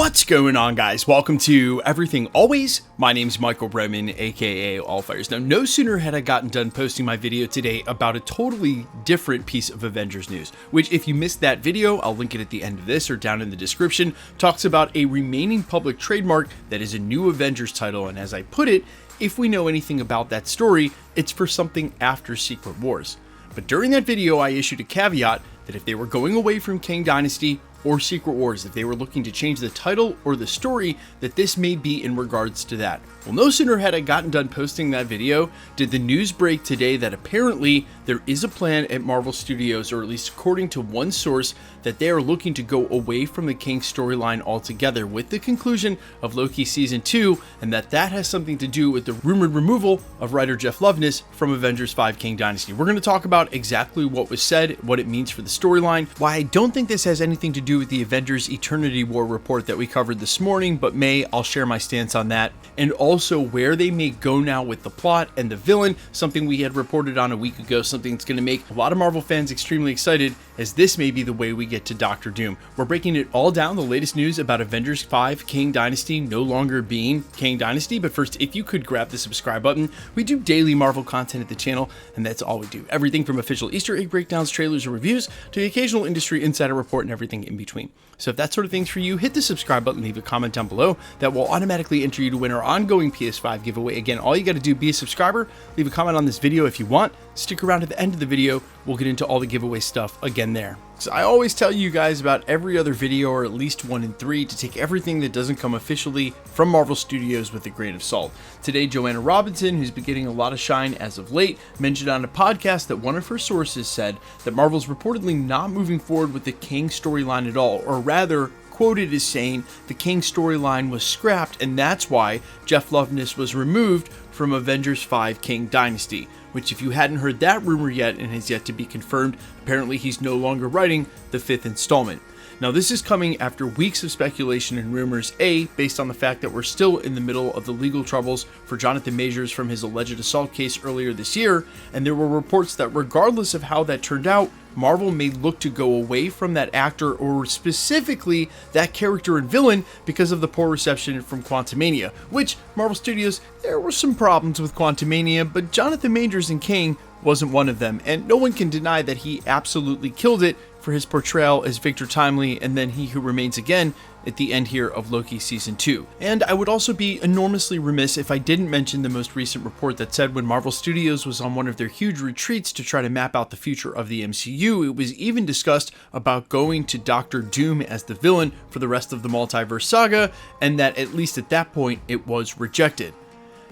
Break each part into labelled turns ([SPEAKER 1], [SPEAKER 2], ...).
[SPEAKER 1] What's going on, guys? Welcome to Everything Always. My name's Michael Roman, aka Allfires. Now, no sooner had I gotten done posting my video today about a totally different piece of Avengers news, which if you missed that video, I'll link it at the end of this or down in the description, talks about a remaining public trademark that is a new Avengers title, and as I put it, if we know anything about that story, it's for something after Secret Wars. But during that video, I issued a caveat that if they were going away from KANG Dynasty or Secret Wars, if they were looking to change the title or the story, that this may be in regards to that. Well, no sooner had I gotten done posting that video, did the news break today that apparently there is a plan at Marvel Studios, or at least according to one source, that they are looking to go away from the Kang storyline altogether with the conclusion of Loki Season 2, and that has something to do with the rumored removal of writer Jeff Loveness from Avengers 5 KANG Dynasty. We're going to talk about exactly what was said, what it means for the storyline, why I don't think this has anything to do with the Avengers Eternity War report that we covered this morning, but I'll share my stance on that, and also where they may go now with the plot and the villain, something we had reported on a week ago, something that's going to make a lot of Marvel fans extremely excited, as this may be the way we get to Doctor Doom. We're breaking it all down, the latest news about Avengers 5 KANG Dynasty no longer being KANG Dynasty, but first, if you could grab the subscribe button. We do daily Marvel content at the channel, and that's all we do. Everything from official Easter egg breakdowns, trailers, and reviews, to the occasional industry insider report and everything in between. So if that sort of thing's for you, hit the subscribe button, leave a comment down below. That will automatically enter you to win our ongoing PS5 giveaway. Again, all you got to do, be a subscriber, leave a comment on this video if you want, stick around to the end of the video, we'll get into all the giveaway stuff again there. So I always tell you guys about every other video, or at least 1 in 3, to take everything that doesn't come officially from Marvel Studios with a grain of salt. Today, Joanna Robinson, who's been getting a lot of shine as of late, mentioned on a podcast that one of her sources said that Marvel's reportedly not moving forward with the Kang storyline at all, or rather, quoted as saying the Kang storyline was scrapped, and that's why Jeff Loveness was removed from Avengers 5 KANG Dynasty, which if you hadn't heard that rumor yet and has yet to be confirmed, apparently he's no longer writing the 5th installment. Now, this is coming after weeks of speculation and rumors, based on the fact that we're still in the middle of the legal troubles for Jonathan Majors from his alleged assault case earlier this year, and there were reports that regardless of how that turned out, Marvel may look to go away from that actor, or specifically that character and villain, because of the poor reception from Quantumania, which Marvel Studios, there were some problems with Quantumania, but Jonathan Majors in Kang wasn't one of them, and no one can deny that he absolutely killed it for his portrayal as Victor Timely and then He Who Remains Again at the end here of Loki Season 2. And I would also be enormously remiss if I didn't mention the most recent report that said when Marvel Studios was on one of their huge retreats to try to map out the future of the MCU, it was even discussed about going to Doctor Doom as the villain for the rest of the Multiverse saga, and that at least at that point it was rejected.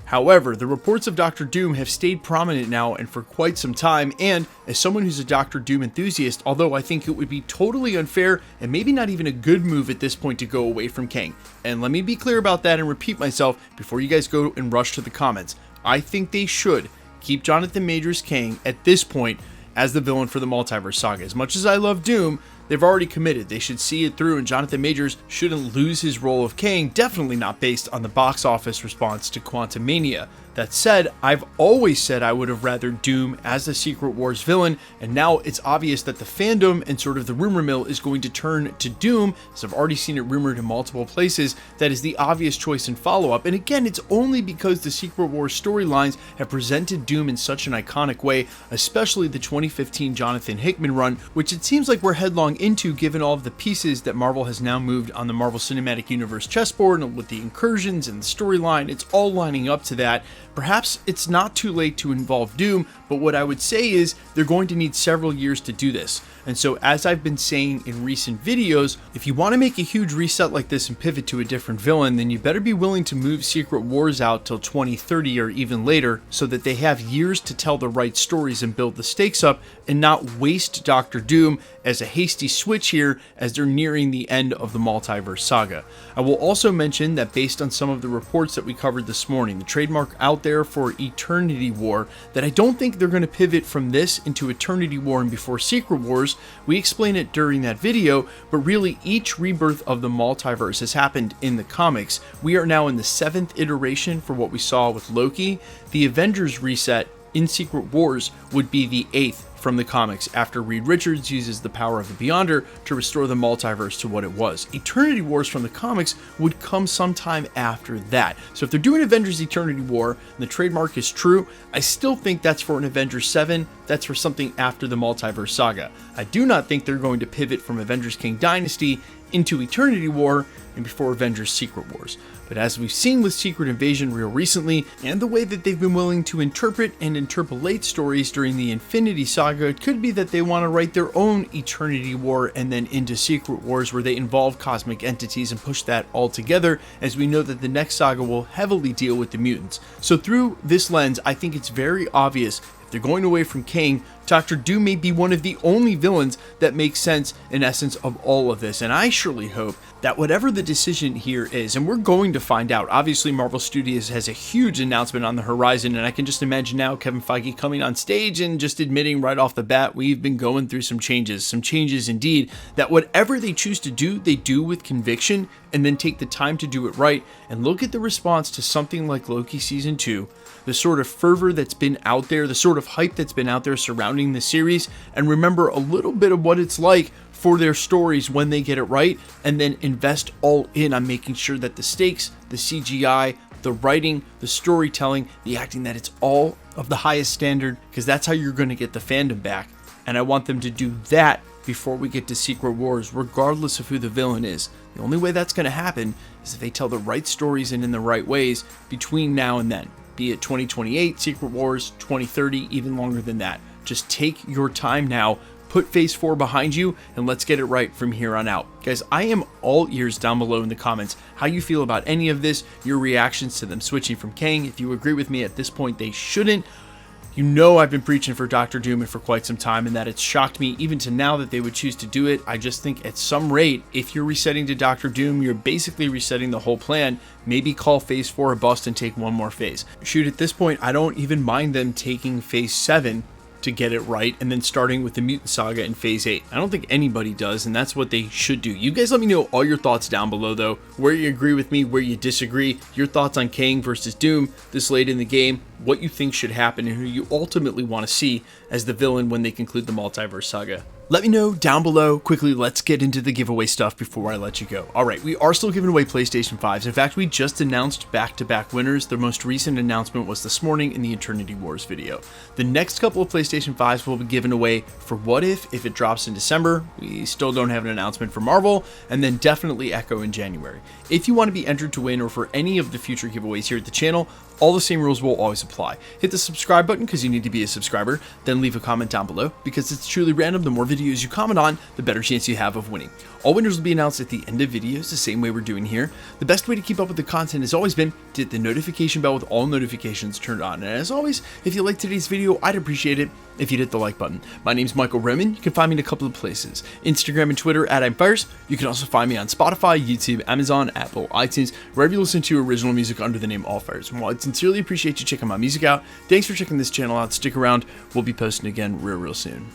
[SPEAKER 1] However, the reports of Doctor Doom have stayed prominent now and for quite some time, and as someone who's a Doctor Doom enthusiast, although I think it would be totally unfair and maybe not even a good move at this point to go away from Kang. And let me be clear about that and repeat myself before you guys go and rush to the comments. I think they should keep Jonathan Majors Kang at this point as the villain for the Multiverse saga. As much as I love Doom, they've already committed. They should see it through, and Jonathan Majors shouldn't lose his role of Kang, definitely not based on the box office response to Quantumania. That said, I've always said I would have rather Doom as the Secret Wars villain, and now it's obvious that the fandom and sort of the rumor mill is going to turn to Doom, as I've already seen it rumored in multiple places. That is the obvious choice and follow-up, and again, it's only because the Secret Wars storylines have presented Doom in such an iconic way, especially the 2015 Jonathan Hickman run, which it seems like we're headlong into given all of the pieces that Marvel has now moved on the Marvel Cinematic Universe chessboard, and with the incursions and the storyline, it's all lining up to that. Perhaps it's not too late to involve Doom, but what I would say is they're going to need several years to do this. And so, as I've been saying in recent videos, if you want to make a huge reset like this and pivot to a different villain, then you better be willing to move Secret Wars out till 2030 or even later, so that they have years to tell the right stories and build the stakes up, and not waste Doctor Doom as a hasty switch here as they're nearing the end of the Multiverse saga. I will also mention that based on some of the reports that we covered this morning, the trademark out there for Eternity War, that I don't think they're going to pivot from this into Eternity War and before Secret Wars. We explain it during that video, but really each rebirth of the multiverse has happened in the comics. We are now in the 7th iteration for what we saw with Loki. The Avengers reset in Secret Wars would be the 8th from the comics after Reed Richards uses the power of the Beyonder to restore the multiverse to what it was. Eternity Wars from the comics would come sometime after that. So if they're doing Avengers Eternity War and the trademark is true, I still think that's for an Avengers 7. That's for something after the Multiverse saga. I do not think they're going to pivot from Avengers KANG Dynasty into Eternity War and before Avengers Secret Wars. But as we've seen with Secret Invasion real recently, and the way that they've been willing to interpret and interpolate stories during the Infinity Saga, it could be that they want to write their own Eternity War and then into Secret Wars where they involve cosmic entities and push that all together, as we know that the next saga will heavily deal with the mutants. So through this lens, I think it's very obvious if they're going away from Kang, Dr. Doom may be one of the only villains that makes sense in essence of all of this, and I surely hope that whatever the decision here is, and we're going to find out. Obviously, Marvel Studios has a huge announcement on the horizon, and I can just imagine now Kevin Feige coming on stage and just admitting right off the bat, we've been going through some changes indeed, that whatever they choose to do, they do with conviction, and then take the time to do it right, and look at the response to something like Loki Season 2, the sort of fervor that's been out there, the sort of hype that's been out there surrounding the series, and remember a little bit of what it's like for their stories when they get it right, and then invest all in on making sure that the stakes, the CGI, the writing, the storytelling, the acting, that it's all of the highest standard, because that's how you're going to get the fandom back. And I want them to do that before we get to Secret Wars, regardless of who the villain is. The only way that's going to happen is if they tell the right stories and in the right ways between now and then. Be it 2028, Secret Wars, 2030, even longer than that. Just take your time now, put Phase 4 behind you, and let's get it right from here on out. Guys, I am all ears down below in the comments how you feel about any of this, your reactions to them switching from Kang. If you agree with me at this point, they shouldn't. You know I've been preaching for Dr. Doom for quite some time, and that it's shocked me even to now that they would choose to do it. I just think at some rate, if you're resetting to Dr. Doom, you're basically resetting the whole plan. Maybe call Phase 4 a bust and take one more phase. Shoot, at this point, I don't even mind them taking Phase 7 to get it right, and then starting with the Mutant Saga in Phase 8. I don't think anybody does, and that's what they should do. You guys let me know all your thoughts down below, though, where you agree with me, where you disagree, your thoughts on Kang versus Doom this late in the game, what you think should happen, and who you ultimately want to see as the villain when they conclude the Multiverse Saga. Let me know down below. Quickly, let's get into the giveaway stuff before I let you go. Alright, we are still giving away PlayStation 5s. In fact, we just announced back-to-back winners. The most recent announcement was this morning in the Eternity Wars video. The next couple of PlayStation 5s will be given away for What If it drops in December. We still don't have an announcement for Marvel, and then definitely Echo in January. If you want to be entered to win or for any of the future giveaways here at the channel, all the same rules will always apply. Hit the subscribe button because you need to be a subscriber, then leave a comment down below because it's truly random. The more videos you comment on, the better chance you have of winning. All winners will be announced at the end of videos, the same way we're doing here. The best way to keep up with the content has always been to hit the notification bell with all notifications turned on. And as always, if you liked today's video, I'd appreciate it if you'd hit the like button. My name's Michael Roman. You can find me in a couple of places. Instagram and Twitter at @I'mFires. You can also find me on Spotify, YouTube, Amazon, Apple, iTunes, wherever you listen to original music under the name AllFires. And while I'd sincerely appreciate you checking my music out, thanks for checking this channel out. Stick around. We'll be posting again real soon.